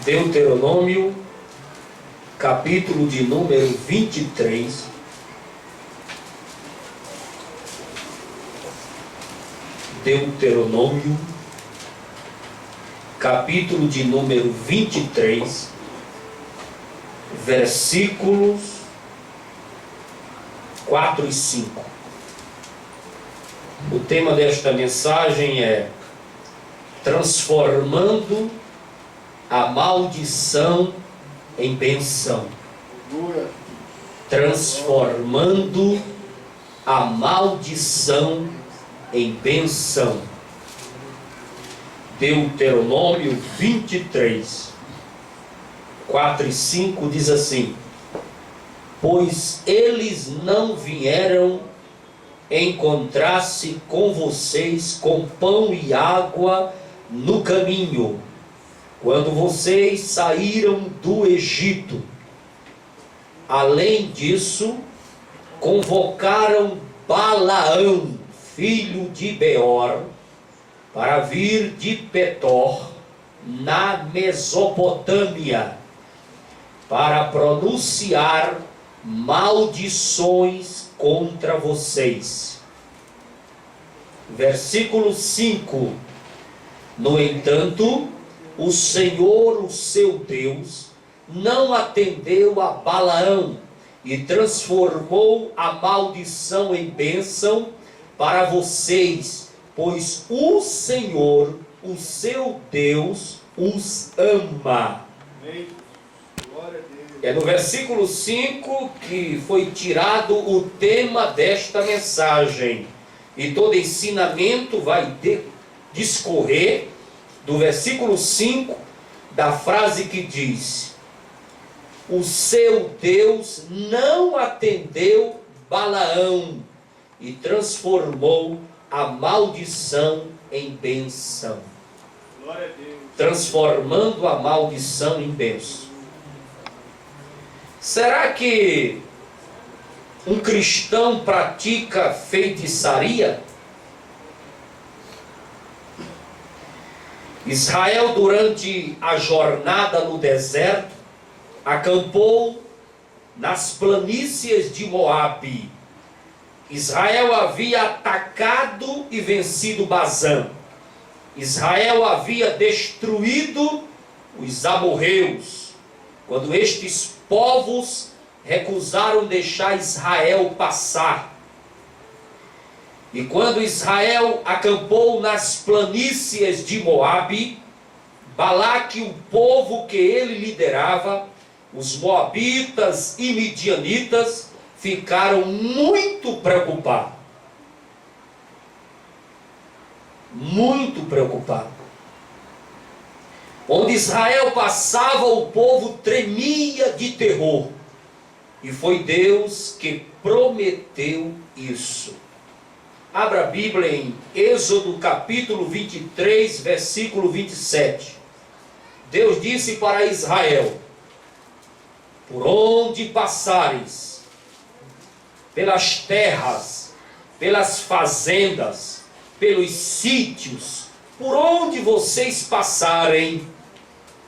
Deuteronômio, capítulo de número 23. Deuteronômio, capítulo de número 23, versículos 4 e 5. O tema desta mensagem é transformando a maldição em bênção. Transformando a maldição em bênção. Deuteronômio 23, 4 e 5 diz assim: pois eles não vieram encontrar-se com vocês com pão e água no caminho, quando vocês saíram do Egito. Além disso, convocaram Balaão, filho de Beor, para vir de Petor, na Mesopotâmia, para pronunciar maldições contra vocês. Versículo 5. No entanto, o Senhor, o seu Deus, não atendeu a Balaão e transformou a maldição em bênção para vocês, pois o Senhor, o seu Deus, os ama. É no versículo 5 que foi tirado o tema desta mensagem. E todo ensinamento vai discorrer do versículo 5, da frase que diz: o seu Deus não atendeu Balaão e transformou a maldição em bênção. Glória a Deus. Transformando a maldição em bênção. Será que um cristão pratica feitiçaria? Israel, durante a jornada no deserto, acampou nas planícies de Moabe. Israel havia atacado e vencido Bazã. Israel havia destruído os amorreus, quando estes povos recusaram deixar Israel passar. E quando Israel acampou nas planícies de Moabe, Balaque, o povo que ele liderava, os moabitas e midianitas, ficaram muito preocupados. Muito preocupados. Onde Israel passava, o povo tremia de terror. E foi Deus que prometeu isso. Abra a Bíblia em Êxodo capítulo 23, versículo 27. Deus disse para Israel: por onde passares, pelas terras, pelas fazendas, pelos sítios, por onde vocês passarem,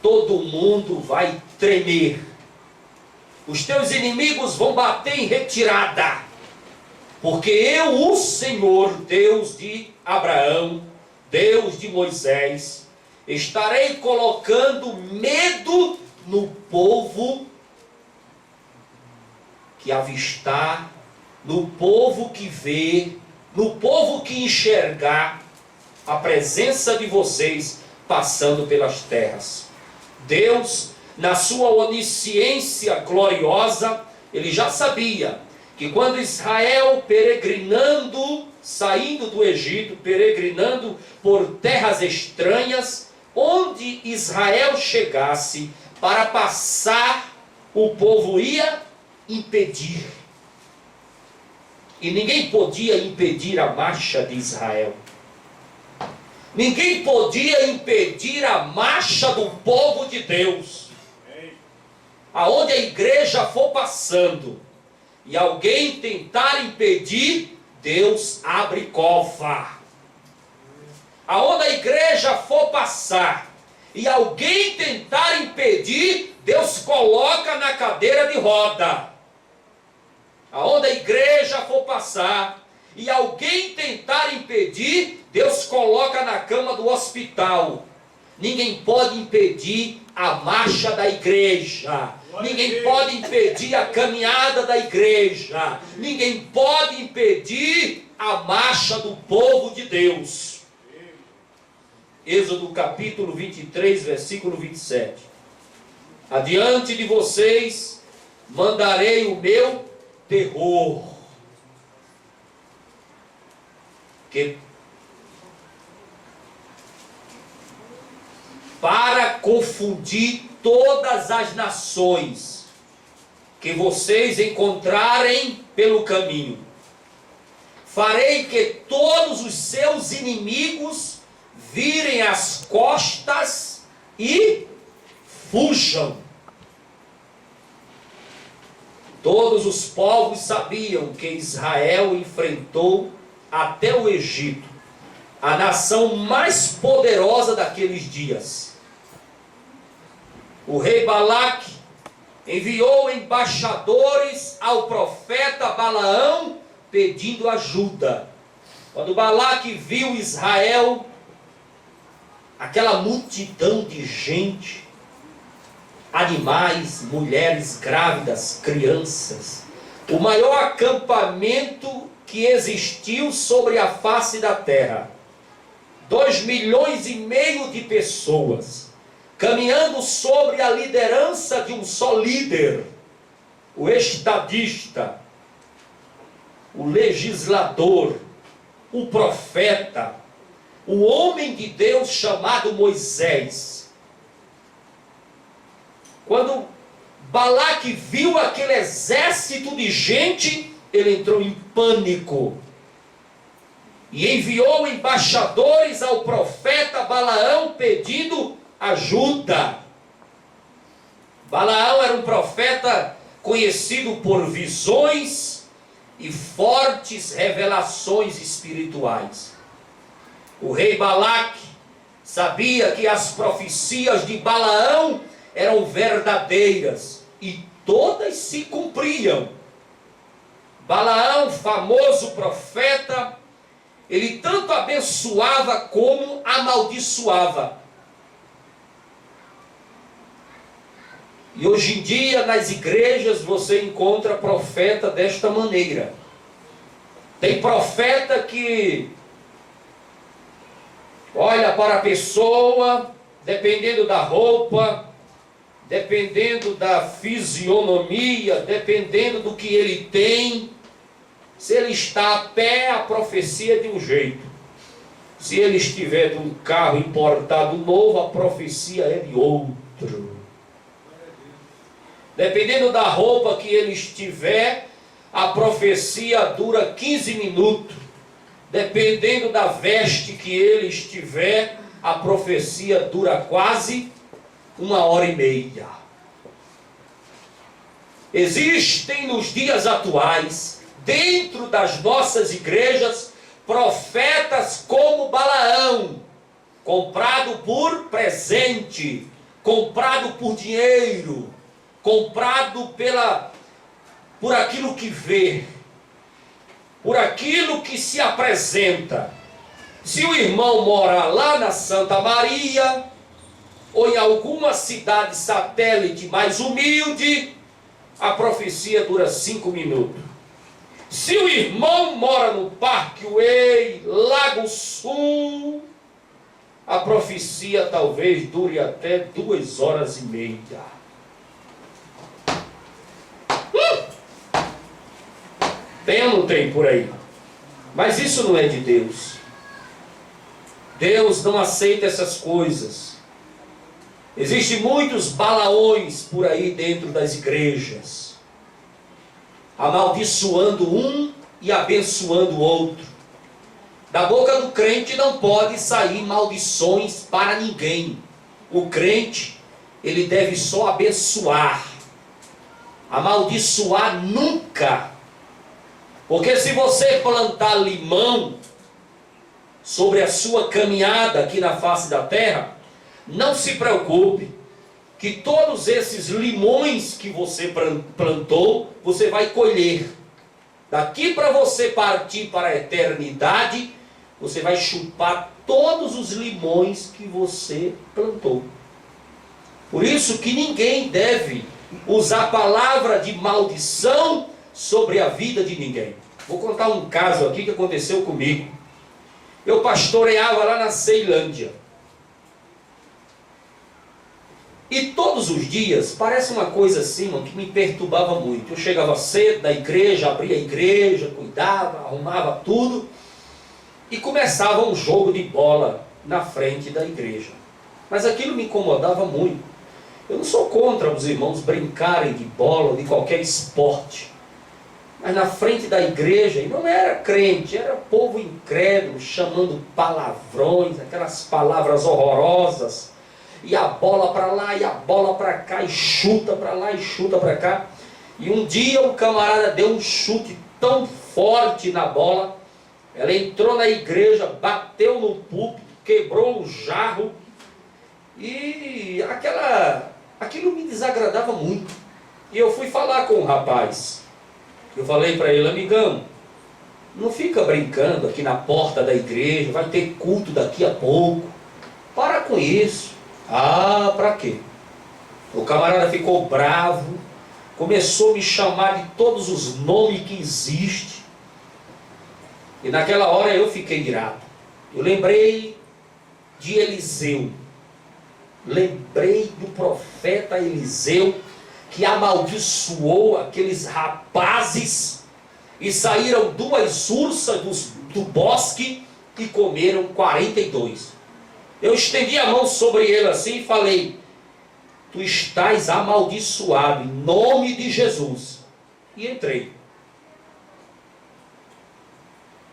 todo mundo vai tremer. Os teus inimigos vão bater em retirada, porque eu, o Senhor, Deus de Abraão, Deus de Moisés, estarei colocando medo no povo que avistar, no povo que vê, no povo que enxergar a presença de vocês passando pelas terras. Deus, na sua onisciência gloriosa, ele já sabia que quando Israel peregrinando, saindo do Egito, peregrinando por terras estranhas, onde Israel chegasse para passar, o povo ia impedir. E ninguém podia impedir a marcha de Israel. Ninguém podia impedir a marcha do povo de Deus. Aonde a igreja for passando e alguém tentar impedir, Deus abre cova. Aonde a igreja for passar e alguém tentar impedir, Deus coloca na cadeira de roda. Aonde a igreja for passar, e alguém tentar impedir, Deus coloca na cama do hospital. Ninguém pode impedir a marcha da igreja. Ninguém pode impedir a caminhada da igreja. Ninguém pode impedir a marcha do povo de Deus. Êxodo capítulo 23, versículo 27. Adiante de vocês mandarei o meu terror, para confundir todas as nações que vocês encontrarem pelo caminho. Farei que todos os seus inimigos virem as costas e fujam. Todos os povos sabiam que Israel enfrentou até o Egito, a nação mais poderosa daqueles dias. O rei Balaque enviou embaixadores ao profeta Balaão pedindo ajuda. Quando Balaque viu Israel, aquela multidão de gente, animais, mulheres grávidas, crianças, o maior acampamento que existiu sobre a face da terra, 2,5 milhões de pessoas, caminhando sobre a liderança de um só líder, o estadista, o legislador, o profeta, o homem de Deus chamado Moisés. Quando Balaque viu aquele exército de gente, ele entrou em pânico e enviou embaixadores ao profeta Balaão pedindo ajuda. Balaão era um profeta conhecido por visões e fortes revelações espirituais. O rei Balaque sabia que as profecias de Balaão eram verdadeiras e todas se cumpriam. Balaão, famoso profeta, ele tanto abençoava como amaldiçoava. E hoje em dia nas igrejas você encontra profeta desta maneira. Tem profeta que olha para a pessoa, dependendo da roupa, dependendo da fisionomia, dependendo do que ele tem. Se ele está a pé, a profecia é de um jeito. Se ele estiver de um carro importado novo, a profecia é de outro. Dependendo da roupa que ele estiver, a profecia dura 15 minutos. Dependendo da veste que ele estiver, a profecia dura quase 1h30. Existem nos dias atuais, dentro das nossas igrejas, profetas como Balaão, comprado por presente, comprado por dinheiro, comprado por aquilo que vê, por aquilo que se apresenta. Se o irmão mora lá na Santa Maria, ou em alguma cidade satélite mais humilde, a profecia dura 5 minutos. Se o irmão mora no Parque Way, Lago Sul, a profecia talvez dure até 2h30. Tem ou não tem por aí? Mas isso não é de Deus. Deus não aceita essas coisas. Existem muitos Balaões por aí dentro das igrejas, amaldiçoando um e abençoando o outro. Da boca do crente não pode sair maldições para ninguém. O crente, ele deve só abençoar. Amaldiçoar nunca. Porque se você plantar limão sobre a sua caminhada aqui na face da terra, Não se preocupe, que todos esses limões que você plantou, você vai colher. Daqui para você partir para a eternidade, você vai chupar todos os limões que você plantou. Por isso que ninguém deve usar a palavra de maldição sobre a vida de ninguém. Vou contar um caso aqui que aconteceu comigo. Eu pastoreava lá na Ceilândia. E todos os dias, parece uma coisa assim, mano, que me perturbava muito. Eu chegava cedo da igreja, abria a igreja, cuidava, arrumava tudo. E começava um jogo de bola na frente da igreja. Mas aquilo me incomodava muito. Eu não sou contra os irmãos brincarem de bola ou de qualquer esporte. Mas na frente da igreja, e não era crente, era povo incrédulo, chamando palavrões, aquelas palavras horrorosas. E a bola para lá, e a bola para cá, e chuta para lá, e chuta para cá. E um dia o camarada deu um chute tão forte na bola, ela entrou na igreja, bateu no púlpito, quebrou o jarro, e aquilo me desagradava muito. E eu fui falar com o rapaz. Eu falei para ele: amigão, não fica brincando aqui na porta da igreja, vai ter culto daqui a pouco. Para com isso. Ah, para quê? O camarada ficou bravo, começou a me chamar de todos os nomes que existem. E naquela hora eu fiquei irado. Eu lembrei de Eliseu. Lembrei do profeta Eliseu, que amaldiçoou aqueles rapazes e saíram 2 ursas do bosque e comeram 42. Eu estendi a mão sobre ele assim e falei: tu estás amaldiçoado em nome de Jesus. E entrei.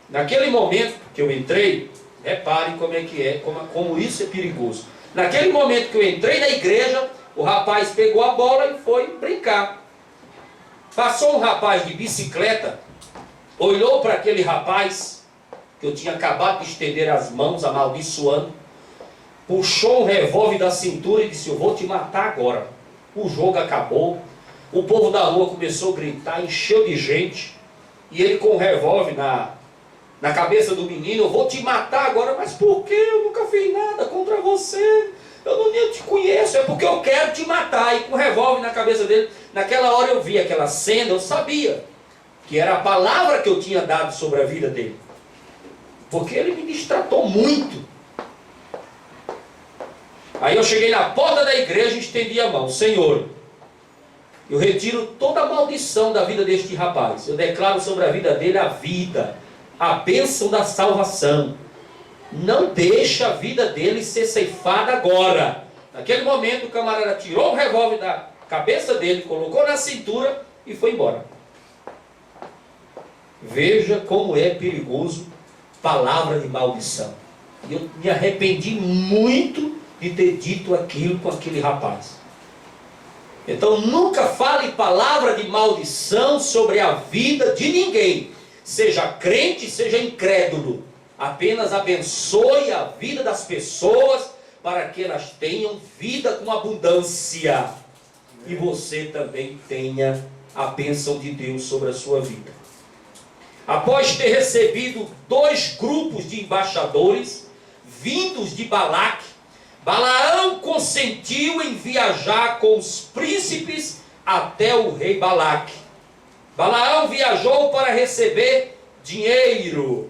Naquele momento que eu entrei, repare como é que é, como isso é perigoso. Naquele momento que eu entrei na igreja, o rapaz pegou a bola e foi brincar. Passou um rapaz de bicicleta, olhou para aquele rapaz, que eu tinha acabado de estender as mãos amaldiçoando, puxou um revólver da cintura e disse: eu vou te matar agora. O jogo acabou, o povo da rua começou a gritar, encheu de gente, e ele com o revólver na cabeça do menino: eu vou te matar agora. Mas por quê? Eu nunca fiz nada contra você, eu nem te conheço, é porque eu quero te matar. E com o revólver na cabeça dele, naquela hora eu vi aquela cena, eu sabia que era a palavra que eu tinha dado sobre a vida dele, porque ele me destratou muito. Aí eu cheguei na porta da igreja e estendi a mão: Senhor, eu retiro toda a maldição da vida deste rapaz. Eu declaro sobre a vida dele a vida, a bênção da salvação. Não deixa a vida dele ser ceifada agora. Naquele momento o camarada tirou o revólver da cabeça dele, colocou na cintura e foi embora. Veja como é perigoso palavra de maldição. E eu me arrependi muito de ter dito aquilo com aquele rapaz. Então nunca fale palavra de maldição sobre a vida de ninguém, seja crente, seja incrédulo. Apenas abençoe a vida das pessoas para que elas tenham vida com abundância, e você também tenha a bênção de Deus sobre a sua vida. Após ter recebido 2 grupos de embaixadores vindos de Balaque, Balaão consentiu em viajar com os príncipes até o rei Balaque. Balaão viajou para receber dinheiro,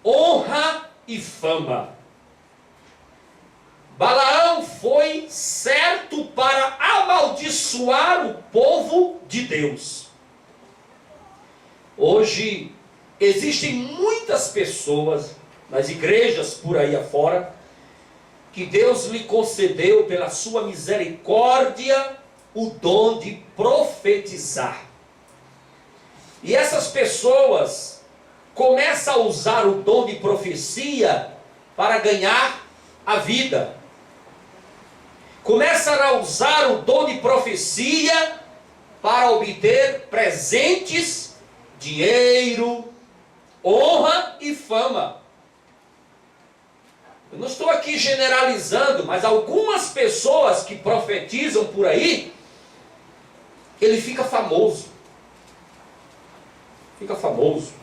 honra e fama. Balaão foi certo para amaldiçoar o povo de Deus. Hoje existem muitas pessoas nas igrejas por aí afora que Deus lhe concedeu pela sua misericórdia o dom de profetizar. E essas pessoas começam a usar o dom de profecia para ganhar a vida. Começam a usar o dom de profecia para obter presentes, dinheiro, honra e fama. Eu não estou aqui generalizando, mas algumas pessoas que profetizam por aí, ele fica famoso. Fica famoso.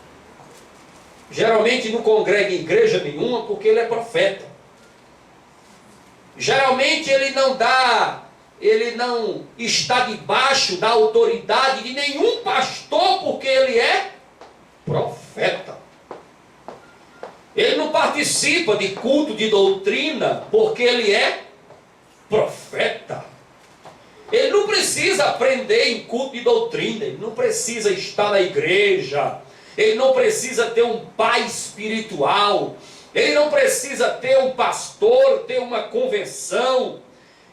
Geralmente não congrega em igreja nenhuma porque ele é profeta. Geralmente ele não está debaixo da autoridade de nenhum pastor porque ele é profeta. Ele não participa de culto de doutrina porque ele é profeta. Ele não precisa aprender em culto de doutrina, ele não precisa estar na igreja, ele não precisa ter um pai espiritual, ele não precisa ter um pastor, ter uma convenção,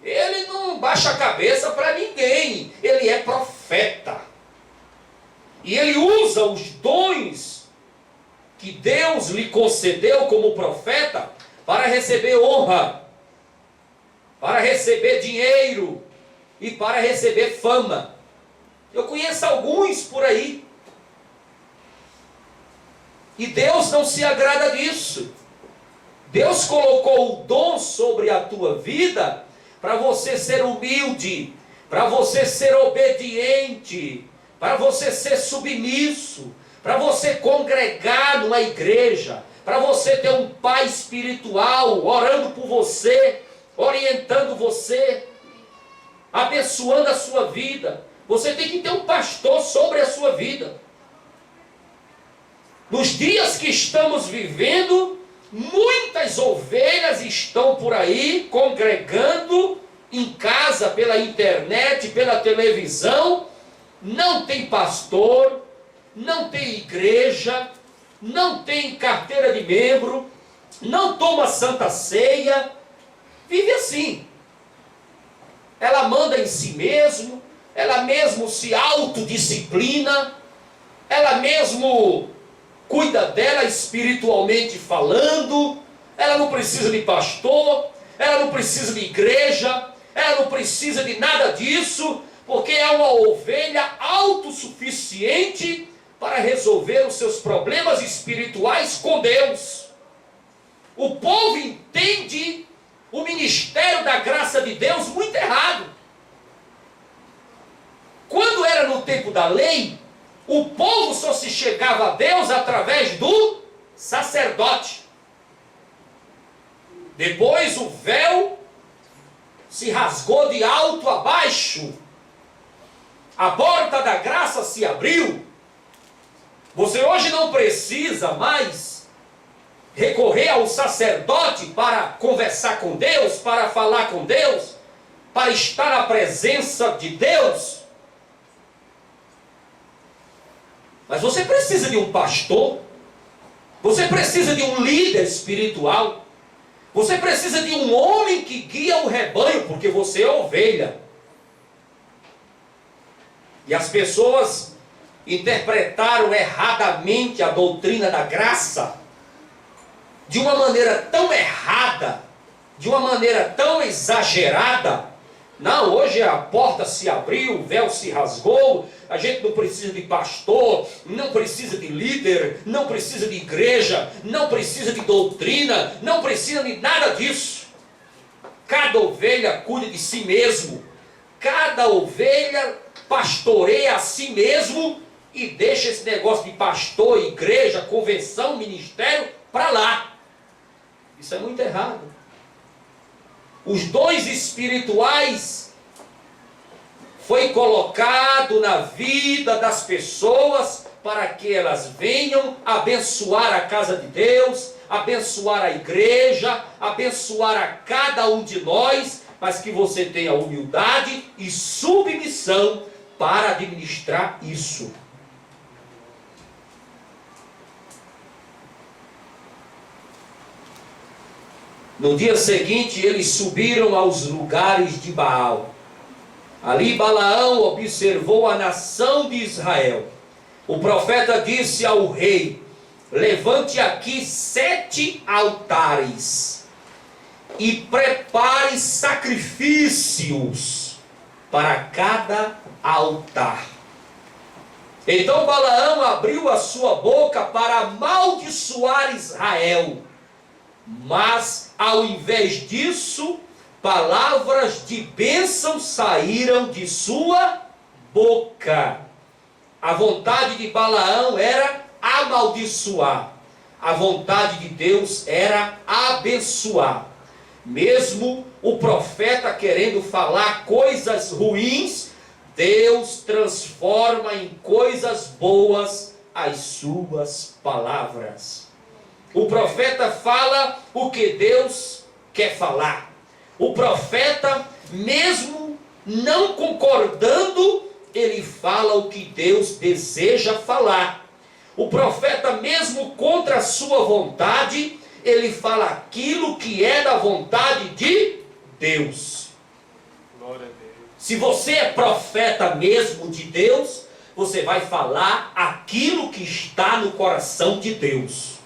ele não baixa a cabeça para ninguém, ele é profeta. E ele usa os dons que Deus lhe concedeu como profeta para receber honra, para receber dinheiro e para receber fama. Eu conheço alguns por aí. E Deus não se agrada disso. Deus colocou o dom sobre a tua vida para você ser humilde, para você ser obediente, para você ser submisso, para você congregar numa igreja, para você ter um pai espiritual orando por você, orientando você, abençoando a sua vida. Você tem que ter um pastor sobre a sua vida. Nos dias que estamos vivendo, muitas ovelhas estão por aí congregando em casa, pela internet, pela televisão. Não tem pastor, não tem igreja, não tem carteira de membro, não toma santa ceia, vive assim. Ela manda em si mesmo, ela mesmo se autodisciplina, ela mesmo cuida dela espiritualmente falando, ela não precisa de pastor, ela não precisa de igreja, ela não precisa de nada disso, porque é uma ovelha autossuficiente para resolver os seus problemas espirituais com Deus. O povo entende o ministério da graça de Deus muito errado. Quando era no tempo da lei, o povo só se chegava a Deus através do sacerdote. Depois o véu se rasgou de alto a baixo. A porta da graça se abriu. Você hoje não precisa mais recorrer ao sacerdote para conversar com Deus, para falar com Deus, para estar na presença de Deus. Mas você precisa de um pastor, você precisa de um líder espiritual, você precisa de um homem que guia o rebanho, porque você é ovelha. E as pessoas interpretaram erradamente a doutrina da graça, de uma maneira tão errada, de uma maneira tão exagerada. Não, hoje a porta se abriu, o véu se rasgou, a gente não precisa de pastor, não precisa de líder, não precisa de igreja, não precisa de doutrina, não precisa de nada disso. Cada ovelha cuida de si mesmo, cada ovelha pastoreia a si mesmo e deixa esse negócio de pastor, igreja, convenção, ministério para lá. Isso é muito errado. Os dons espirituais foi colocado na vida das pessoas para que elas venham abençoar a casa de Deus, abençoar a igreja, abençoar a cada um de nós, mas que você tenha humildade e submissão para administrar isso. No dia seguinte, eles subiram aos lugares de Baal. Ali Balaão observou a nação de Israel. O profeta disse ao rei: levante aqui 7 altares e prepare sacrifícios para cada altar. Então Balaão abriu a sua boca para amaldiçoar Israel, mas Ao invés disso, palavras de bênção saíram de sua boca. A vontade de Balaão era amaldiçoar. A vontade de Deus era abençoar. Mesmo o profeta querendo falar coisas ruins, Deus transforma em coisas boas as suas palavras. O profeta fala o que Deus quer falar. O profeta, mesmo não concordando, ele fala o que Deus deseja falar. O profeta, mesmo contra a sua vontade, ele fala aquilo que é da vontade de Deus. Glória a Deus. Se você é profeta mesmo de Deus, você vai falar aquilo que está no coração de Deus.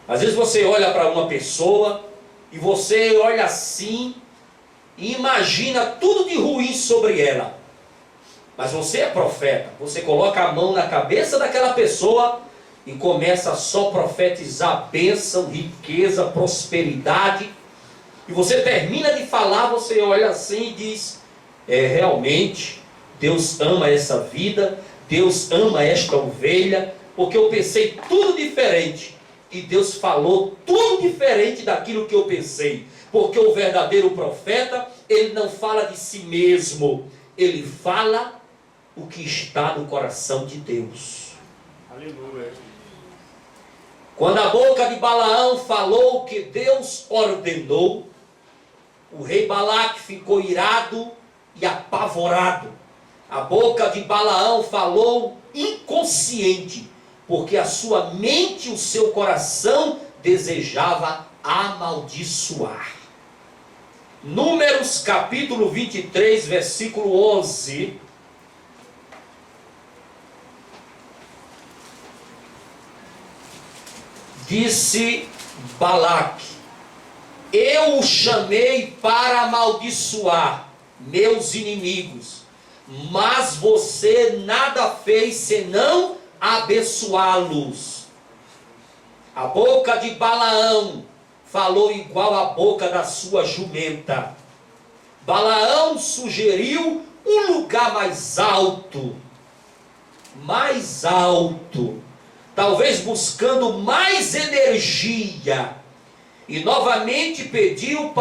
Às vezes você olha para uma pessoa e você olha assim e imagina tudo de ruim sobre ela. Mas você é profeta, você coloca a mão na cabeça daquela pessoa e começa a só profetizar bênção, riqueza, prosperidade. E você termina de falar, você olha assim e diz: realmente, Deus ama essa vida, Deus ama esta ovelha, porque eu pensei tudo diferente. E Deus falou tudo diferente daquilo que eu pensei. Porque o verdadeiro profeta, ele não fala de si mesmo, ele fala o que está no coração de Deus. Aleluia. Quando a boca de Balaão falou o que Deus ordenou, o rei Balaque ficou irado e apavorado. A boca de Balaão falou inconsciente, porque a sua mente e o seu coração desejava amaldiçoar. Números capítulo 23, versículo 11. Disse Balaque: eu o chamei para amaldiçoar meus inimigos, mas você nada fez senão abençoá-los. A boca de Balaão falou igual a boca da sua jumenta. Balaão sugeriu um lugar mais alto, talvez buscando mais energia, e novamente pediu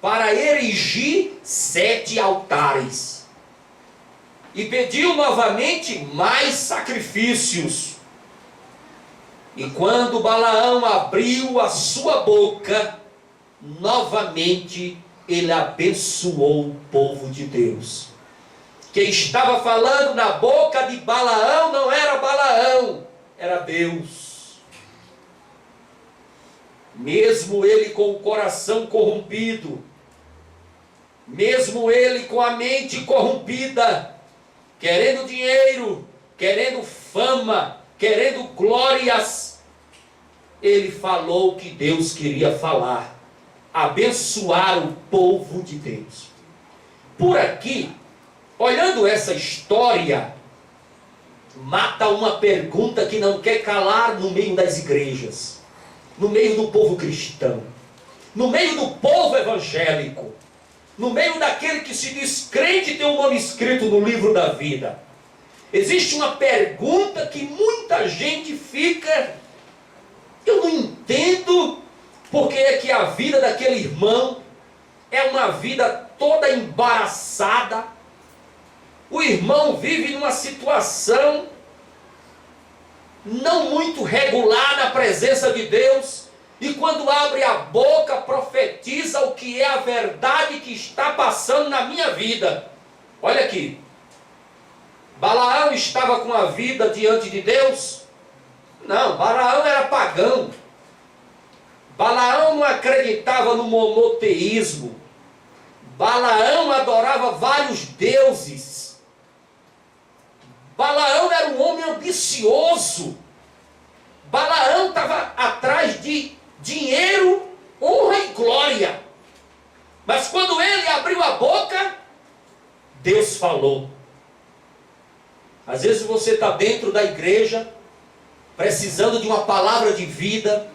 para erigir 7 altares. E pediu novamente mais sacrifícios. E quando Balaão abriu a sua boca, novamente ele abençoou o povo de Deus. Quem estava falando na boca de Balaão não era Balaão, era Deus. Mesmo ele com o coração corrompido, mesmo ele com a mente corrompida, querendo dinheiro, querendo fama, querendo glórias, ele falou o que Deus queria falar: abençoar o povo de Deus. Por aqui, olhando essa história, mata uma pergunta que não quer calar no meio das igrejas, no meio do povo cristão, no meio do povo evangélico, no meio daquele que se diz crente e tem o nome escrito no livro da vida. Existe uma pergunta que muita gente fica: eu não entendo porque é que a vida daquele irmão é uma vida toda embaraçada. O irmão vive numa situação não muito regular na presença de Deus, e quando abre a boca profetiza o que é a verdade que está passando na minha vida. Olha aqui, Balaão estava com a vida diante de Deus? Não, Balaão era pagão. Balaão não acreditava no monoteísmo. Balaão adorava vários deuses. Balaão era um homem ambicioso. Balaão estava atrás de dinheiro, honra e glória. Mas quando ele abriu a boca, Deus falou. Às vezes você está dentro da igreja, precisando de uma palavra de vida,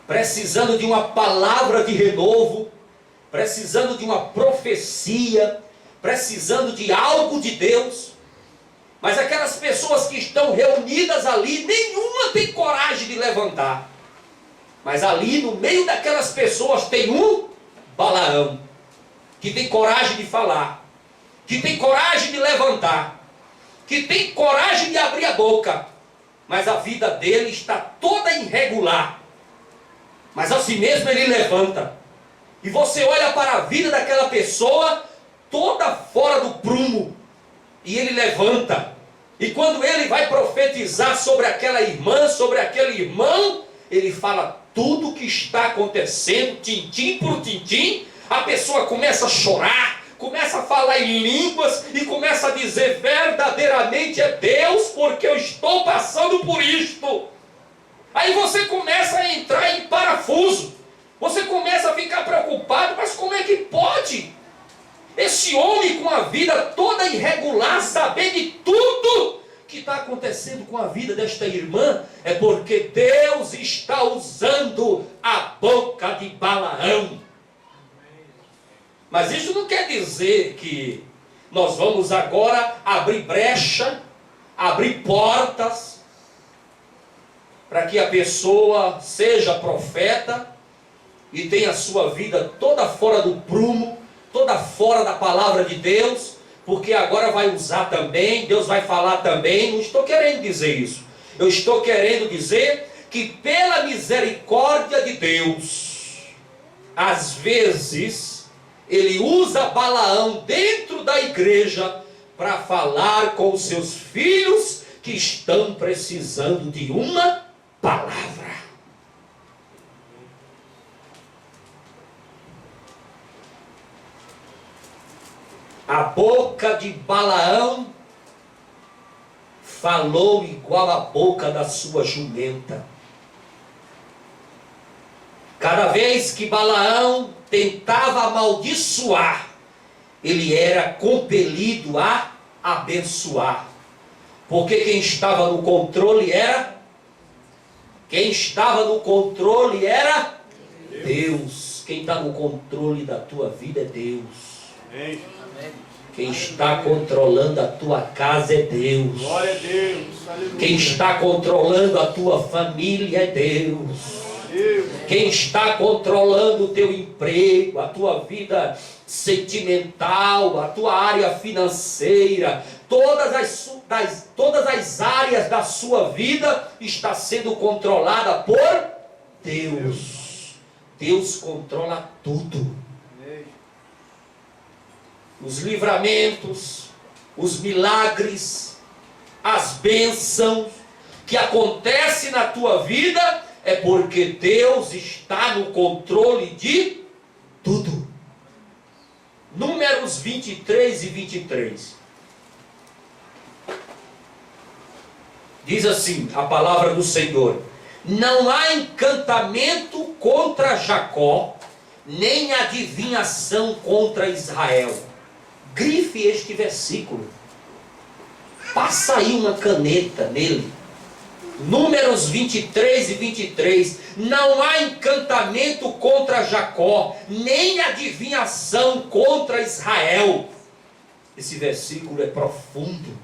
precisando de uma palavra de renovo, precisando de uma profecia, precisando de algo de Deus. Mas aquelas pessoas que estão reunidas ali, nenhuma tem coragem de levantar. Mas ali no meio daquelas pessoas tem um Balaão, que tem coragem de falar, que tem coragem de levantar, que tem coragem de abrir a boca. Mas a vida dele está toda irregular. Mas assim mesmo ele levanta. E você olha para a vida daquela pessoa, toda fora do prumo. E ele levanta. E quando ele vai profetizar sobre aquela irmã, sobre aquele irmão, ele fala tudo o que está acontecendo, tintim por tintim. A pessoa começa a chorar, começa a falar em línguas e começa a dizer: verdadeiramente é Deus, porque eu estou passando por isto. Aí você começa a entrar em parafuso. Você começa a ficar preocupado, mas como é que pode? Esse homem com a vida toda irregular, saber de tudo que está acontecendo com a vida desta irmã, é porque Deus está usando a boca de Balaão. Mas isso não quer dizer que nós vamos agora abrir brecha, abrir portas, para que a pessoa seja profeta e tenha a sua vida toda fora do prumo, toda fora da palavra de Deus, porque agora vai usar também, Deus vai falar também. Não estou querendo dizer isso. Eu estou querendo dizer que pela misericórdia de Deus, às vezes, ele usa Balaão dentro da igreja para falar com os seus filhos que estão precisando de uma palavra. A boca de Balaão falou igual a boca da sua jumenta. Cada vez que Balaão tentava amaldiçoar, ele era compelido a abençoar. Porque quem estava no controle era? Quem estava no controle era Deus. Quem está no controle da tua vida é Deus. Amém. Quem está controlando a tua casa é Deus. Glória a Deus. Aleluia. Quem está controlando a tua família é Deus. Quem está controlando o teu emprego, a vida sentimental, a tua área financeira, todas as áreas da sua vida está sendo controlada por Deus. Deus controla tudo. Os livramentos, os milagres, as bênçãos que acontecem na tua vida é porque Deus está no controle de tudo. Números 23 e 23. Diz assim a palavra do Senhor: não há encantamento contra Jacó, nem adivinhação contra Israel. Grife este versículo. Passa aí uma caneta nele. Números 23 e 23. Não há encantamento contra Jacó, nem adivinhação contra Israel. Esse versículo é profundo.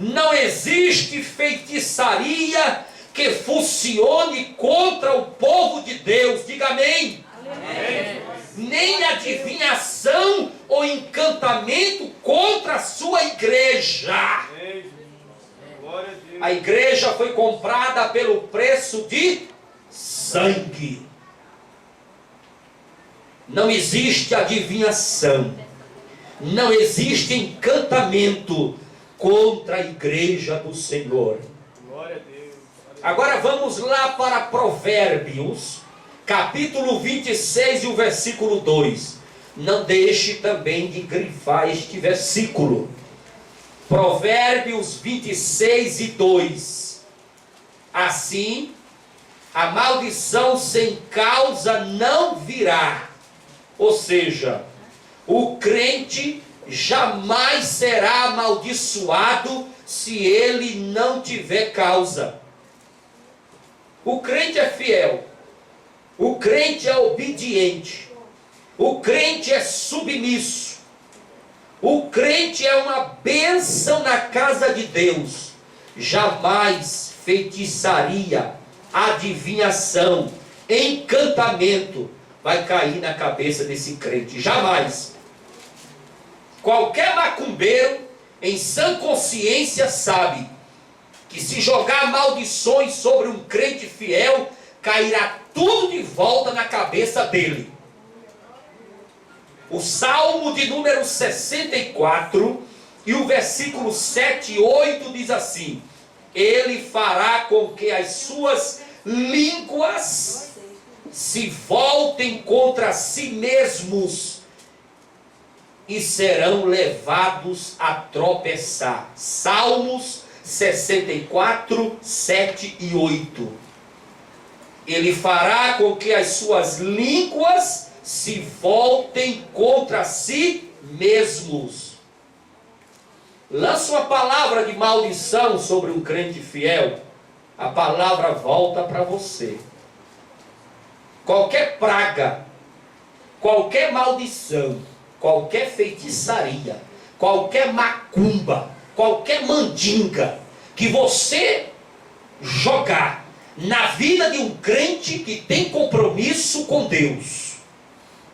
Não existe feitiçaria que funcione contra o povo de Deus. Diga amém. Amém. Nem adivinhação ou encantamento contra a sua igreja. A igreja foi comprada pelo preço de sangue. Não existe adivinhação, não existe encantamento contra a igreja do Senhor. Glória a Deus. Agora vamos lá para Provérbios, capítulo 26 e o versículo 2. Não deixe também de grifar este versículo. Provérbios 26 e 2. Assim, a maldição sem causa não virá. Ou seja, o crente jamais será amaldiçoado se ele não tiver causa. O crente é fiel. O crente é obediente. O crente é submisso. O crente é uma bênção na casa de Deus. Jamais feitiçaria, adivinhação, encantamento vai cair na cabeça desse crente. Jamais. Qualquer macumbeiro em sã consciência sabe que se jogar maldições sobre um crente fiel, cairá tudo de volta na cabeça dele. O Salmo de número 64 e o versículo 7 e 8 diz assim: Ele fará com que as suas línguas se voltem contra si mesmos e serão levados a tropeçar. Salmos 64, 7 e 8. Ele fará com que as suas línguas se voltem contra si mesmos. Lança uma palavra de maldição sobre um crente fiel, a palavra volta para você. Qualquer praga, qualquer maldição, qualquer feitiçaria, qualquer macumba, qualquer mandinga que você jogar na vida de um crente que tem compromisso com Deus,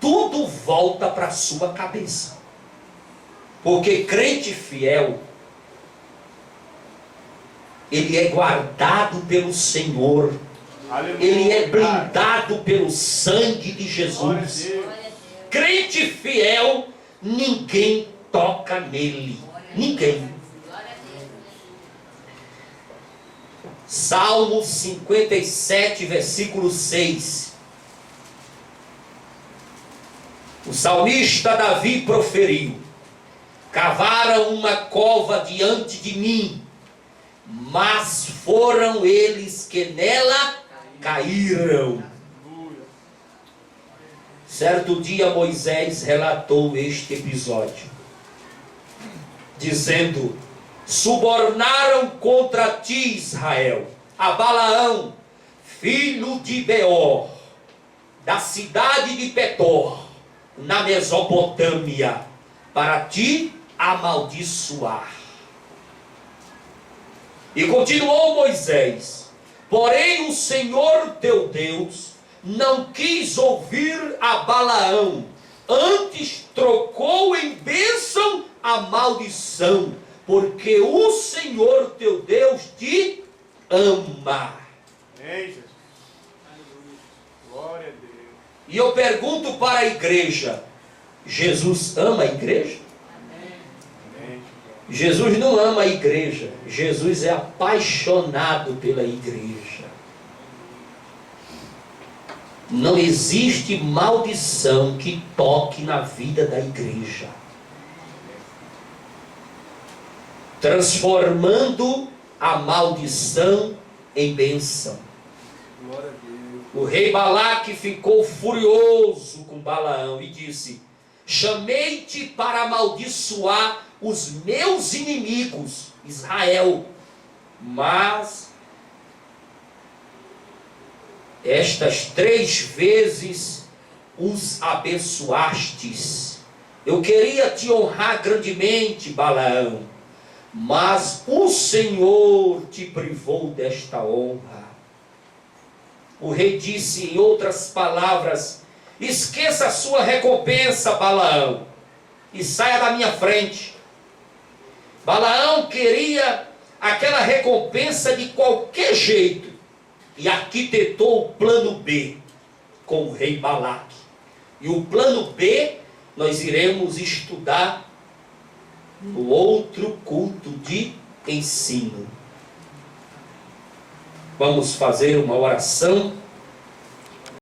tudo volta para a sua cabeça. Porque crente fiel, ele é guardado pelo Senhor. Aleluia. Ele é blindado pelo sangue de Jesus. Crente fiel, ninguém toca nele. Ninguém. Salmo 57, versículo 6. O salmista Davi proferiu: cavaram uma cova diante de mim, mas foram eles que nela caíram. Certo dia Moisés relatou este episódio, dizendo: subornaram contra ti, Israel, a Balaão, filho de Beor, da cidade de Petor, na Mesopotâmia, para te amaldiçoar. E continuou Moisés: porém o Senhor teu Deus não quis ouvir a Balaão, antes trocou em bênção a maldição, porque o Senhor teu Deus te ama. Amém, Jesus. Glória a Deus. E eu pergunto para a igreja: Jesus ama a igreja? Amém. Jesus não ama a igreja. Jesus é apaixonado pela igreja. Não existe maldição que toque na vida da igreja, transformando a maldição em bênção. Glória a Deus. O rei Balaque ficou furioso com Balaão e disse: chamei-te para amaldiçoar os meus inimigos, Israel, mas estas 3 vezes os abençoastes. Eu queria te honrar grandemente, Balaão, mas o Senhor te privou desta honra. O rei disse em outras palavras: esqueça a sua recompensa, Balaão, e saia da minha frente. Balaão queria aquela recompensa de qualquer jeito e arquitetou o plano B com o rei Balaque. E o plano B nós iremos estudar no outro culto de ensino. Vamos fazer uma oração